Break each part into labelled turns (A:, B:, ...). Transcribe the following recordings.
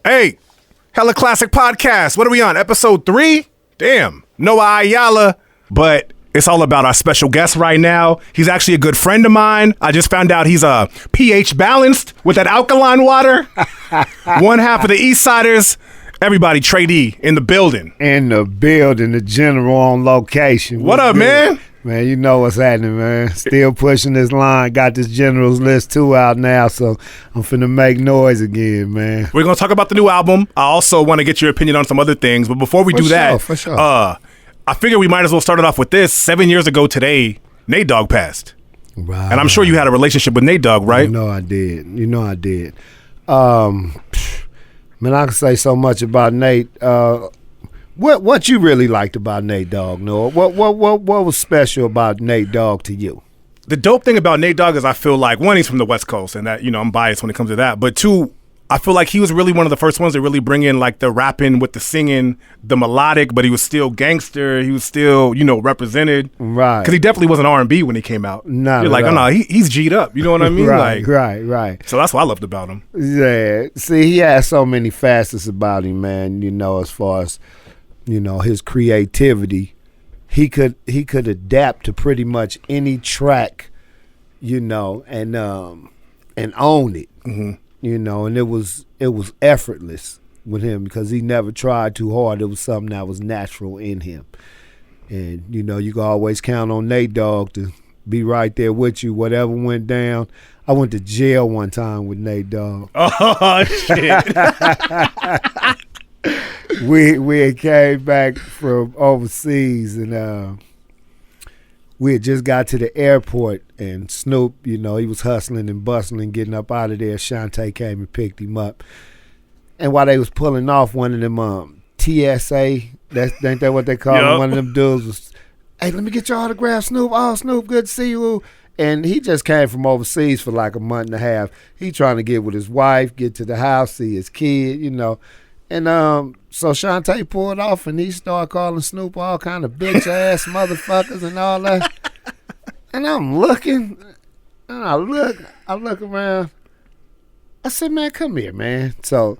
A: Hey, Hella Classic Podcast. What are we on? Episode 3? Damn. Noah Ayala. But it's all about our special guest right now. He's actually a good friend of mine. I just found out he's pH balanced with that alkaline water. One half of the Eastsidaz. Everybody, Tray Deee in the building.
B: The general on location.
A: What up, man?
B: Man, you know what's happening, man. Still pushing this line. Got this Generals List 2 out now, so I'm finna make noise again, man.
A: We're going to talk about the new album. I also want to get your opinion on some other things. But before we do that,
B: for sure.
A: I figure we might as well start it off with this. 7 years ago today, Nate Dogg passed.
B: Right.
A: And I'm sure you had a relationship with Nate Dogg, right?
B: You know I did. Man, I can say so much about Nate. What you really liked about Nate Dogg, Noah? What was special about Nate Dogg to you?
A: The dope thing about Nate Dogg is I feel like, one, he's from the West Coast, and that, I'm biased when it comes to that. But two, I feel like he was really one of the first ones to really bring in like the rapping with the singing, the melodic, but he was still gangster. He was still, represented.
B: Right.
A: Because he definitely wasn't R&B when he came out.
B: Not
A: You're like,
B: all.
A: oh no, he's G'd up. You know what I mean?
B: Right.
A: So that's what I loved about him.
B: Yeah. See, he had so many facets about him, man, as far as, his creativity. He could adapt to pretty much any track, and own it. Mm-hmm. And it was effortless with him because he never tried too hard. It was something that was natural in him. And, you can always count on Nate Dogg to be right there with you, whatever went down. I went to jail one time with Nate Dogg.
A: Oh, shit.
B: We had came back from overseas and we had just got to the airport and Snoop, he was hustling and bustling, getting up out of there. Shantae came and picked him up. And while they was pulling off, one of them TSA, ain't that what they call them? One of them dudes was, hey, let me get your autograph, Snoop. Oh, Snoop, good to see you. And he just came from overseas for like a month and a half. He trying to get with his wife, get to the house, see his kid, And so Shantae pulled off and he started calling Snoop all kind of bitch-ass motherfuckers and all that. And I'm looking, and I look around. I said, man, come here, man. So,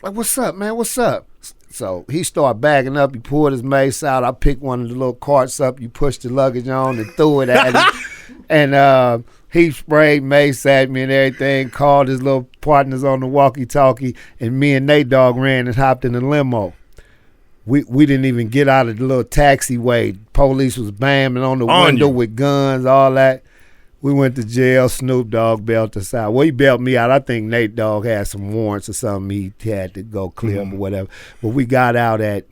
B: like, what's up, man? What's up? So he started bagging up. He pulled his mace out. I picked one of the little carts up. You pushed the luggage on and threw it at him. And he sprayed mace at me and everything, called his little partners on the walkie-talkie, and me and Nate Dogg ran and hopped in the limo. We didn't even get out of the little taxiway. Police was banging on the window with guns, all that. We went to jail. Snoop Dogg bailed us out. Well, he bailed me out. I think Nate Dogg had some warrants or something. He had to go clear up or whatever. But we got out at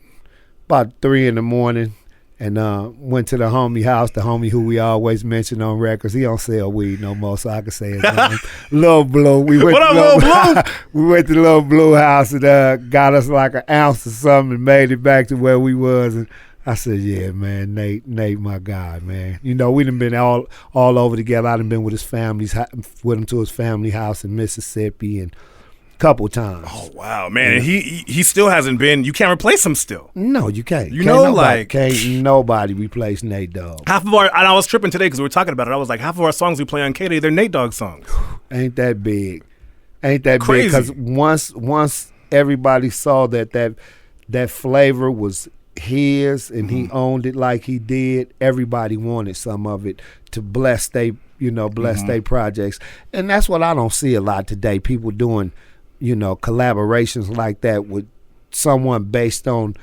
B: about 3 a.m. and went to the homie house, the homie who we always mention on records. He don't sell weed no more, so I can say his name. Lil Blue.
A: What up, Lil Blue?
B: We went to Lil Blue house and got us like an ounce or something and made it back to where we was. And I said, yeah, man, Nate, my guy, man. We done been all over together. I done been with with him to his family house in Mississippi and couple times.
A: Oh wow, man! And he still hasn't been. You can't replace him still.
B: No, you can't. Can't nobody replace Nate Dogg.
A: Half of our, and I was tripping today because we were talking about it. I was like, half of our songs we play on K-Day, they're Nate Dogg songs.
B: Ain't that big? Crazy. Because once everybody saw that flavor was his and he owned it like he did, everybody wanted some of it to bless they projects, and that's what I don't see a lot today. People doing collaborations like that with someone based on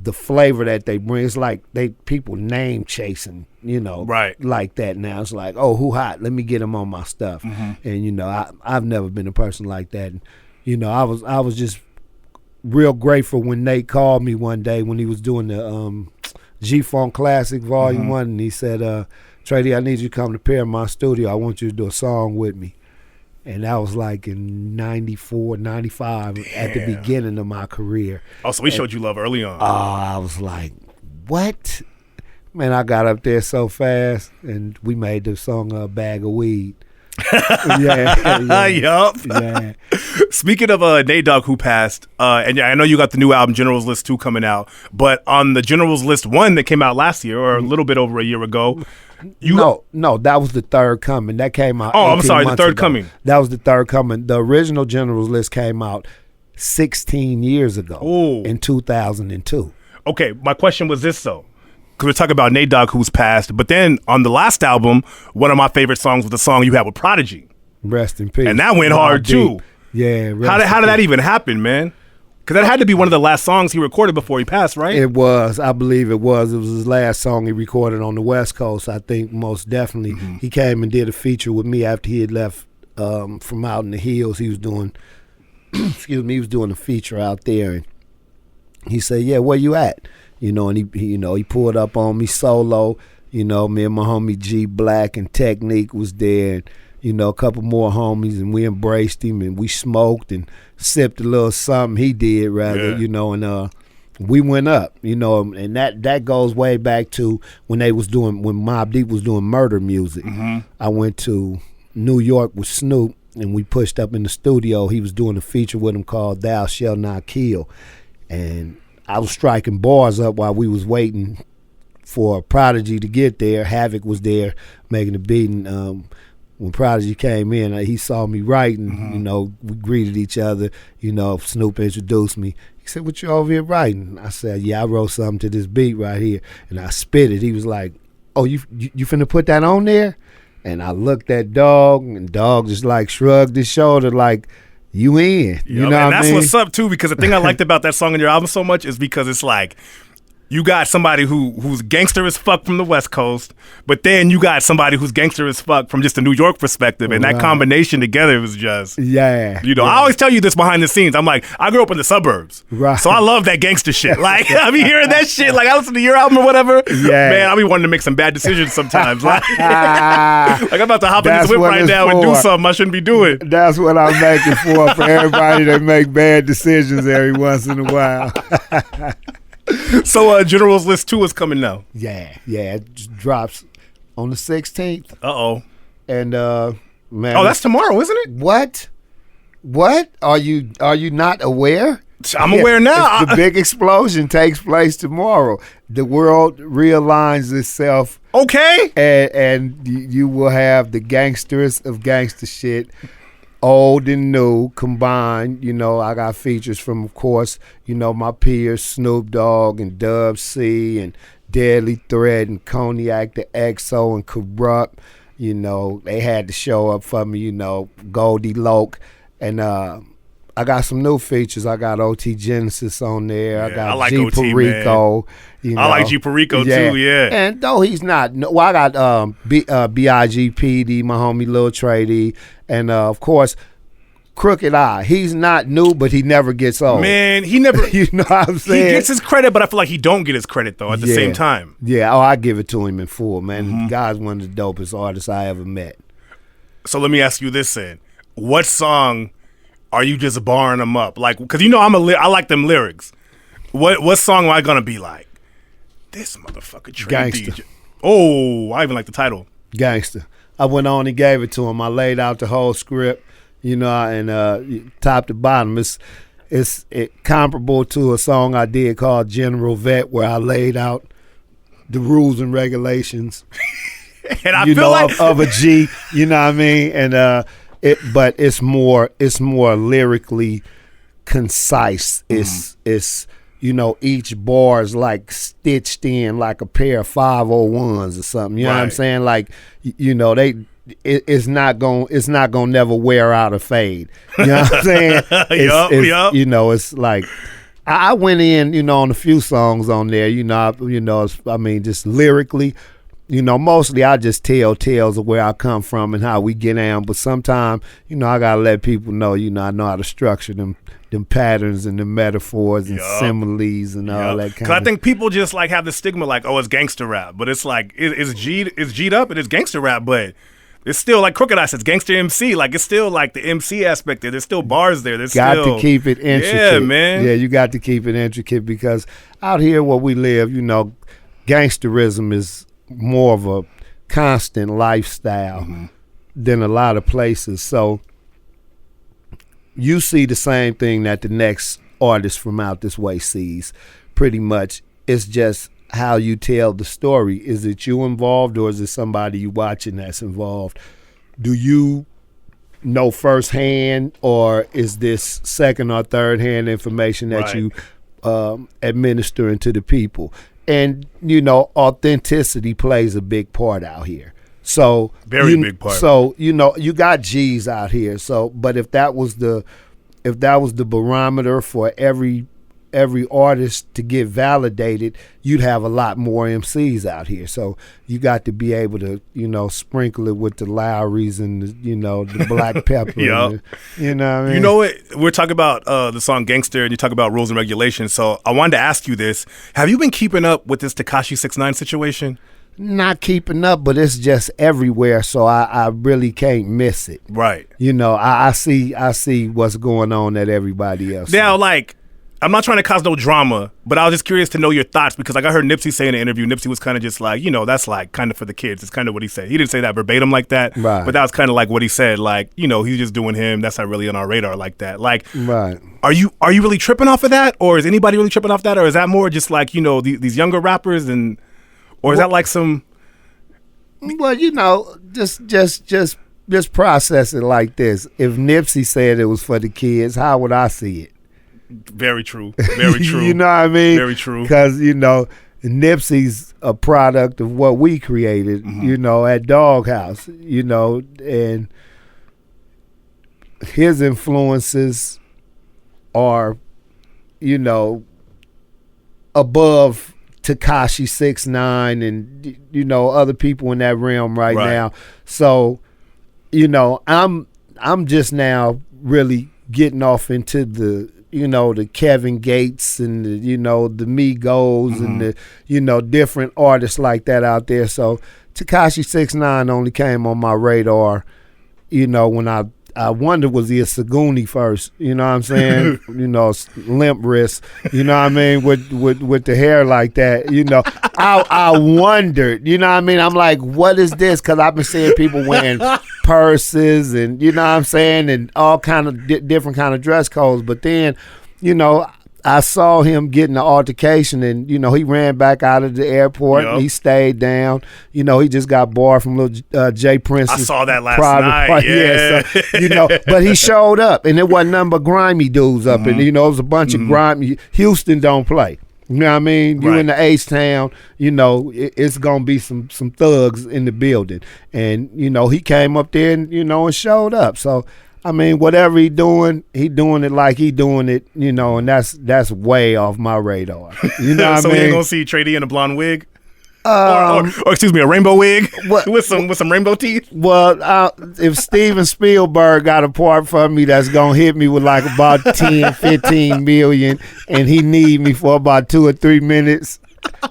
B: the flavor that they bring. It's like people name chasing,
A: right,
B: like that now. It's like, oh, who hot? Let me get him on my stuff. And I've never been a person like that. And, I was just real grateful when Nate called me one day when he was doing the G-Funk Classic Volume 1, and he said, Tray Deee, I need you to come to Paramount Studio. I want you to do a song with me. And that was like in 94, 95, at the beginning of my career.
A: Oh, so we showed you love early on.
B: Oh, I was like, what? Man, I got up there so fast, and we made the song Bag of Weed.
A: Yup.
B: Yeah.
A: Speaking of Nate Dogg, who passed, and I know you got the new album Generals List 2 coming out, but on the Generals List 1 that came out last year, or a little bit over a year ago,
B: No, that was the Third Coming. That came out.
A: Oh, I'm sorry, the Third
B: ago.
A: Coming.
B: That was the Third Coming. The original Generals List came out 16 years ago.
A: Ooh.
B: In 2002.
A: Okay, my question was this though, because we're talking about Nate Dogg, who's passed, but then on the last album, one of my favorite songs was the song you had with Prodigy.
B: Rest in peace.
A: And that went hard too.
B: Yeah.
A: How did that even happen, man? Because that had to be one of the last songs he recorded before he passed, right?
B: It was. I believe it was. It was his last song he recorded on the West Coast, I think, most definitely. Mm-hmm. He came and did a feature with me after he had left from out in the hills. He was doing, he was doing a feature out there. And he said, yeah, where you at? And he pulled up on me solo. Me and my homie G Black and Technique was there. And, a couple more homies, and we embraced him, and we smoked and sipped a little something he did, rather, and we went up, and that goes way back to when Mobb Deep was doing murder music. Mm-hmm. I went to New York with Snoop, and we pushed up in the studio. He was doing a feature with him called Thou Shalt Not Kill, and I was striking bars up while we was waiting for Prodigy to get there. Havoc was there making the beat, and when Prodigy came in, he saw me writing, mm-hmm. We greeted each other, Snoop introduced me. He said, what you over here writing? I said, yeah, I wrote something to this beat right here. And I spit it. He was like, oh, you finna put that on there? And I looked at Dog, and Dog just like shrugged his shoulder like, you in. You know what I mean?
A: That's what's up too, because the thing I liked about that song in your album so much is because it's like, you got somebody who's gangster as fuck from the West Coast, but then you got somebody who's gangster as fuck from just a New York perspective, and that combination together was just,
B: yeah.
A: I always tell you this behind the scenes. I'm like, I grew up in the suburbs,
B: right? So
A: I love that gangster shit. Like, I be hearing that shit. Like, I listen to your album or whatever.
B: Yeah,
A: man, I be wanting to make some bad decisions sometimes. Like I'm about to hop in this whip right now and do something I shouldn't be doing.
B: That's what I'm making for everybody that make bad decisions every once in a while.
A: So General's List 2 is coming now.
B: Yeah, it just drops on the 16th.
A: Uh-oh.
B: And man.
A: Oh, that's tomorrow, isn't it?
B: What? Are you not aware?
A: I'm aware now.
B: The big explosion takes place tomorrow. The world realigns itself.
A: Okay.
B: And you will have the gangsters of gangster shit, old and new combined. I got features from, of course, my peers, Snoop Dogg and Dub C and Deadly Threat and Cognac the XO and Corrupt. They had to show up for me, Goldie Loke. And I got some new features. I got OT Genesis on there. I got G
A: OT,
B: Perico.
A: I like G Perico too, yeah.
B: And though he's not, I got B.I.G.P.D., my homie Lil Tray Deee, and of course, Crooked Eye. He's not new, but he never gets old.
A: Man, he never.
B: You know what I'm saying?
A: He gets his credit, but I feel like he don't get his credit though. At the same time.
B: Yeah. Oh, I give it to him in full, man. Mm-hmm. The guy's one of the dopest artists I ever met.
A: So let me ask you this, then: what song are you just barring them up? Like, because I like them lyrics. What song am I gonna be like? This motherfucker Tray Deee. Oh, I even like the title.
B: Gangster. I went on and gave it to him. I laid out the whole script, and top to bottom. It's comparable to a song I did called General Vet, where I laid out the rules and regulations.
A: And I feel like
B: of a G. You know what I mean? And but it's more lyrically concise. It's each bar is like stitched in like a pair of 501s or something. You know what I'm saying? Like, it's not gonna never wear out or fade. You know what I'm saying? It's like I went in, on a few songs on there. Just lyrically. Mostly I just tell tales of where I come from and how we get down. But sometimes, I gotta let people know, I know how to structure them patterns and the metaphors and similes and all that kind of.
A: Because I think people just like have the stigma like, oh, it's gangster rap, but it's like it's G'd up and it's gangster rap, but it's still like Crooked Eye says gangster MC. Like it's still like the MC aspect there. There's still bars there. There's
B: got to keep it intricate.
A: Yeah, man.
B: Yeah, you got to keep it intricate because out here where we live, gangsterism is more of a constant lifestyle than a lot of places. So you see the same thing that the next artist from out this way sees. Pretty much, it's just how you tell the story. Is it you involved or is it somebody you watching that's involved? Do you know firsthand, or is this second or third hand information that you administering to the people? And authenticity plays a big part out here. So
A: very big part.
B: So you got G's out here. So, but if that was the barometer for every artist to get validated, you'd have a lot more MCs out here. So you got to be able to sprinkle it with the Lowrys and the Black Pepper.
A: Yep.
B: What I mean?
A: You know what? We're talking about the song Gangster, and you talk about rules and regulations. So I wanted to ask you this: have you been keeping up with this Tekashi69 situation?
B: Not keeping up, but it's just everywhere, so I really can't miss it.
A: Right.
B: I see what's going on that everybody else
A: now,
B: sees.
A: like, I'm not trying to cause no drama, but I was just curious to know your thoughts, because like I heard Nipsey say in an interview, Nipsey was kind of just like, that's like kind of for the kids. It's kind of what he said. He didn't say that verbatim like that,
B: right.
A: But that was kind of like what he said. Like, he's just doing him. That's not really on our radar like that. Like,
B: right.
A: Are you really tripping off of that, or is anybody really tripping off that, or is that more just like these younger rappers or is that like some?
B: Well, just process it like this. If Nipsey said it was for the kids, how would I see it?
A: Very true. Very true.
B: You know what I mean?
A: Very true.
B: Because, Nipsey's a product of what we created, at Doghouse, and his influences are, above Tekashi69 and other people in that realm right now. So, I'm just now really getting off into the the Kevin Gates and the Migos and the different artists like that out there. So Tekashi69 only came on my radar, when I wonder, was he a Saguni first? You know what I'm saying? Limp wrist. You know what I mean? With the hair like that. I wondered. You know what I mean? I'm like, what is this? Because I've been seeing people wearing purses and what I'm saying, and all kind of different kind of dress codes. But then, I saw him getting an altercation, and he ran back out of the airport.
A: Yep.
B: And he stayed down. He just got barred from little Jay Prince's.
A: I saw that last night.
B: Yeah. So, but he showed up, and it wasn't nothing but grimy dudes up, and it was a bunch of grimy. Houston don't play. You know what I mean? You in the H-Town, it's gonna be some thugs in the building, and he came up there and and showed up. So. I mean, whatever he doing it like he doing it, and that's way off my radar. You know what
A: so
B: I mean?
A: we ain't gonna see Tray Deee in a blonde wig, or excuse me, a rainbow wig with some rainbow teeth.
B: Well, if Steven Spielberg got a part for me that's gonna hit me with like about 10, 15 million, and he need me for about 2 or 3 minutes,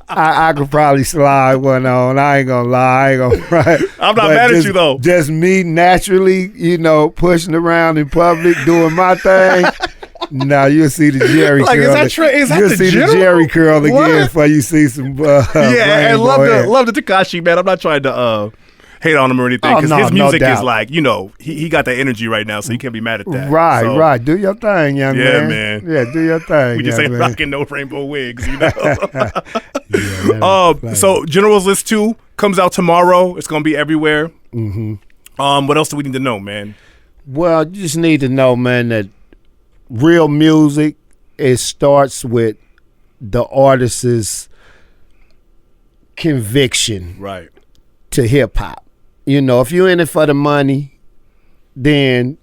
B: I could probably slide one on. I ain't gonna lie.
A: I'm not mad at you though.
B: Just me naturally, pushing around in public, doing my thing. Now you'll see the Jerry curl.
A: You'll
B: see the Jerry curl again before you see some.
A: And love the Tekashi, man. I'm not trying to hate on him or anything, because his music is like, he got that energy right now, so you can't be mad at that.
B: Right. Do your thing, young man.
A: Yeah, man.
B: Yeah, do your thing.
A: We just ain't
B: man.
A: rocking no rainbow wigs, So General's List 2 comes out tomorrow. It's gonna be everywhere. What else do we need to know, man?
B: Well, you just need to know, man, that real music, it starts with the artist's conviction to hip hop. If you're in it for the money, then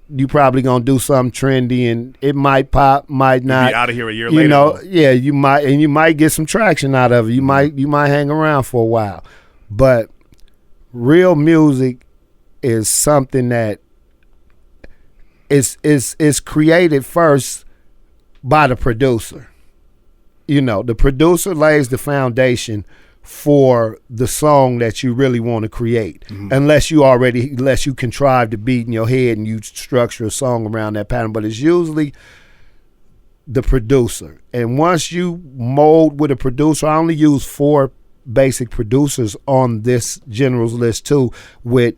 B: you probably gonna do something trendy, and it might pop, might not.
A: Be out of here a year later.
B: You might get some traction out of it. You might hang around for a while, but real music is something that is created first by the producer. The producer lays the foundation for the song that you really want to create, unless you contrive the beat in your head and you structure a song around that pattern. But it's usually the producer. And once you mold with a producer, I only use 4 basic producers on this General's List too, with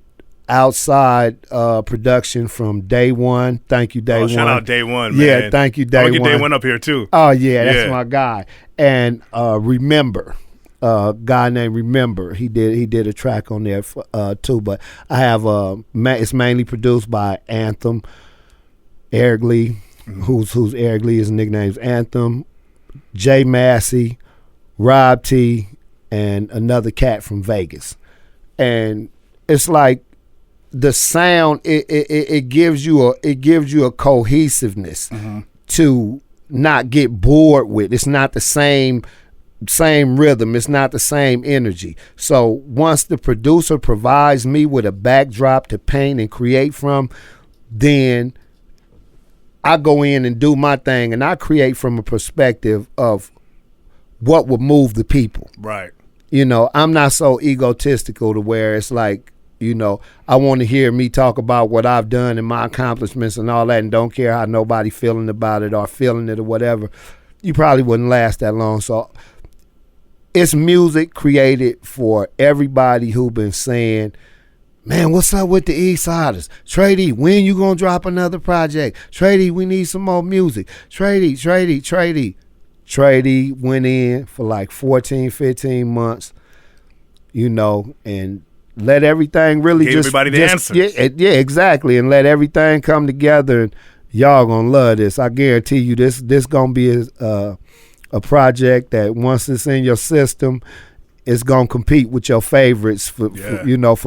B: outside production from Day One. Thank you, Day One.
A: Shout out Day One, man.
B: Yeah, thank you, Day One.
A: I'll get Day One up here too.
B: Oh yeah, that's my guy. And Remember. guy named Remember. He did a track on there too. But I have it's mainly produced by Anthem, Eric Lee, who's Eric Lee. His nickname's Anthem, Jay Massey, Rob T, and another cat from Vegas. And it's like the sound. It gives you a cohesiveness to not get bored with. It's not the same rhythm. It's not the same energy. So once the producer provides me with a backdrop to paint and create from, then I go in and do my thing, and I create from a perspective of what would move the people.
A: Right.
B: I'm not so egotistical to where it's like, I want to hear me talk about what I've done and my accomplishments and all that, and don't care how nobody feeling about it or feeling it or whatever. You probably wouldn't last that long. So it's music created for everybody who been saying, man, what's up with the Eastsidaz? Tray Deee, when you gonna drop another project? Tray Deee, we need some more music. Tray Deee. Tray Deee went in for like 14, 15 months, and let everything really
A: Gave everybody the answers.
B: Yeah, exactly, and let everything come together, and y'all gonna love this. I guarantee you, this gonna be a project that once it's in your system, it's gonna compete with your favorites for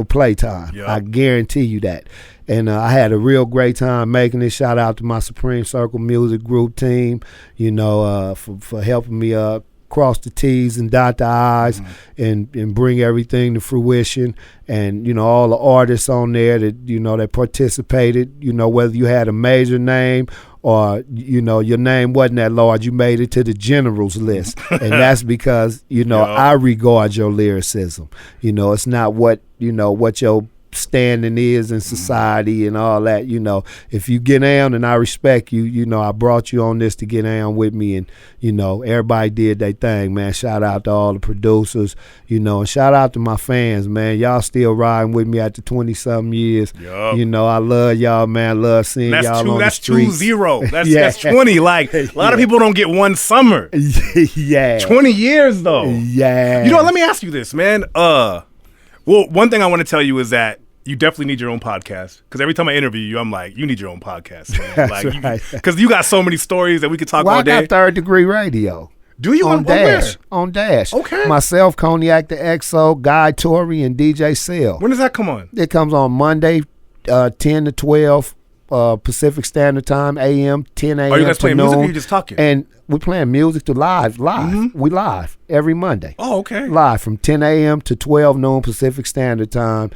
B: playtime. Yep. I guarantee you that. And I had a real great time making it. Shout out to my Supreme Circle Music Group team, for helping me cross the T's and dot the I's and bring everything to fruition. And, all the artists on there that, that participated, whether you had a major name or, your name wasn't that large, you made it to the generals list. And that's because, I regard your lyricism. It's not what your standing is in society and all that. If you get down, and I respect you, I brought you on this to get down with me, and everybody did their thing, man. Shout out to all the producers, and shout out to my fans, man. Y'all still riding with me after 20-something years. Yep. I love y'all, man. Love seeing y'all on the streets.
A: That's 2-0. That's 20. Like, a lot of people don't get one summer.
B: Yeah.
A: 20 years though.
B: Yeah.
A: Let me ask you this, man. Well, one thing I want to tell you is that you definitely need your own podcast. Because every time I interview you, I'm like, you need your own podcast, man. Like,
B: right.
A: Because you got so many stories that we could talk all day.
B: I got Third Degree Radio.
A: Do you?
B: On Dash. On Dash.
A: Okay.
B: Myself, Cognac the XO, Guy Torrey, and DJ Cell.
A: When does that come on?
B: It comes on Monday, 10 to 12 Pacific Standard Time, AM, 10 a.m.
A: Are you guys playing
B: noon.
A: music or you just talking?
B: And we're playing music to live. Mm-hmm. We live every Monday.
A: Oh, okay.
B: Live from 10 a.m. to 12 noon Pacific Standard Time.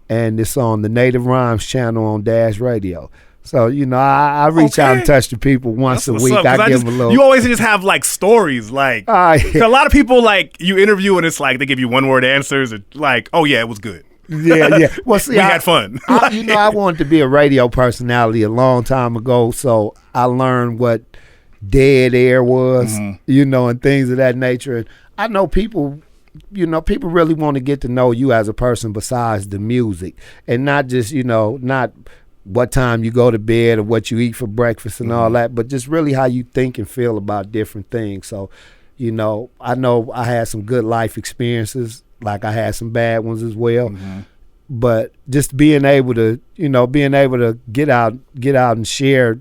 B: And it's on the Native Rhymes channel on Dash Radio. So, I reach out and touch the people once a week. I give them a little.
A: You always just have like stories. Like, a lot of people, like, you interview and it's like they give you one word answers. Or like, oh, yeah, it was good.
B: Yeah. Well, see,
A: we had fun.
B: I wanted to be a radio personality a long time ago. So I learned what dead air was, and things of that nature. And I know people. People really want to get to know you as a person besides the music, and not just, not what time you go to bed or what you eat for breakfast and all that, but just really how you think and feel about different things. So, I know I had some good life experiences, like I had some bad ones as well. But just being able to get out and share,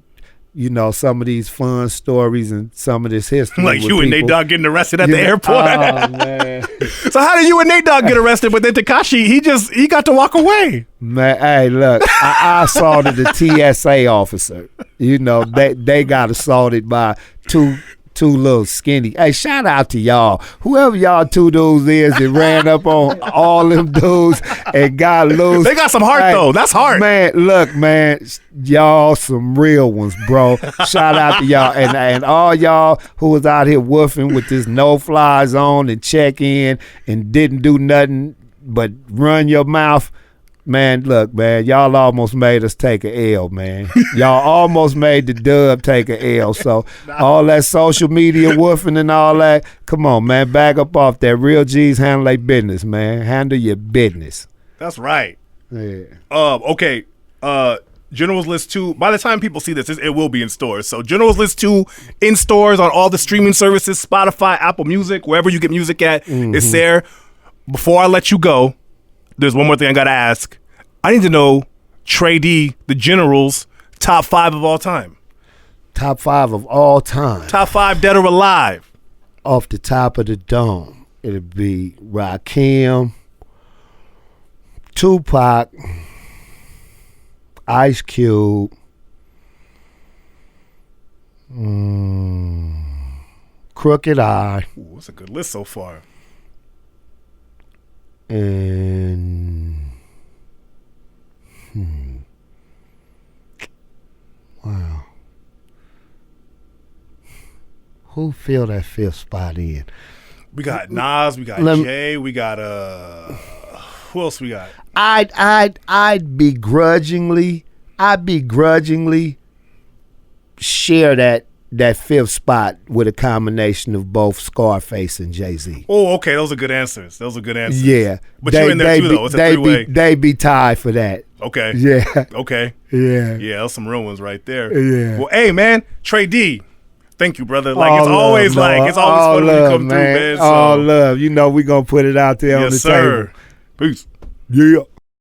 B: some of these fun stories and some of this history.
A: Like you and Nate Dogg getting arrested at the airport.
B: Oh, man.
A: So how did you and Nate Dogg get arrested, but then Tekashi, he got to walk away?
B: Man, hey, look, I assaulted a TSA officer. They got assaulted by two little skinny. Hey, shout out to y'all. Whoever y'all two dudes is that ran up on all them dudes and got loose.
A: They got some heart, though. That's hard.
B: Man, look, man, y'all some real ones, bro. Shout out to y'all. And all y'all who was out here woofing with this no-fly zone and check in and didn't do nothing but run your mouth. Man, look, man, y'all almost made us take a L, man. Y'all almost made the dub take a L. So all that social media woofing and all that, come on, man, back up off that. Real G's handle their business, man. Handle your business.
A: That's right.
B: Yeah.
A: Okay. General's List 2, by the time people see this, it will be in stores. So General's List 2 in stores on all the streaming services, Spotify, Apple Music, wherever you get music at, it's there. Before I let you go, there's one more thing I got to ask. I need to know Tray Deee, the General's top 5 of all time.
B: Top 5 of all time.
A: Top 5 dead or alive.
B: Off the top of the dome, it'd be Rakim, Tupac, Ice Cube, Crooked Eye.
A: Ooh, that's a good list so far.
B: And wow. Who filled that 5th spot in?
A: We got Nas, we got Jay, we got who else we got?
B: I'd begrudgingly share that 5th spot with a combination of both Scarface and Jay-Z.
A: Oh, okay, those are good answers.
B: Yeah.
A: But you're in there too, though. It's a three-way.
B: They'd be tied for that.
A: Okay.
B: Yeah.
A: Okay.
B: Yeah.
A: Yeah, those some real ones right there.
B: Yeah.
A: Well, hey, man, Tray Deee. Thank you, brother. Like, it's always fun when you come through, man. So.
B: All love. You know we going to put it out there on the table.
A: Peace.
B: Yeah.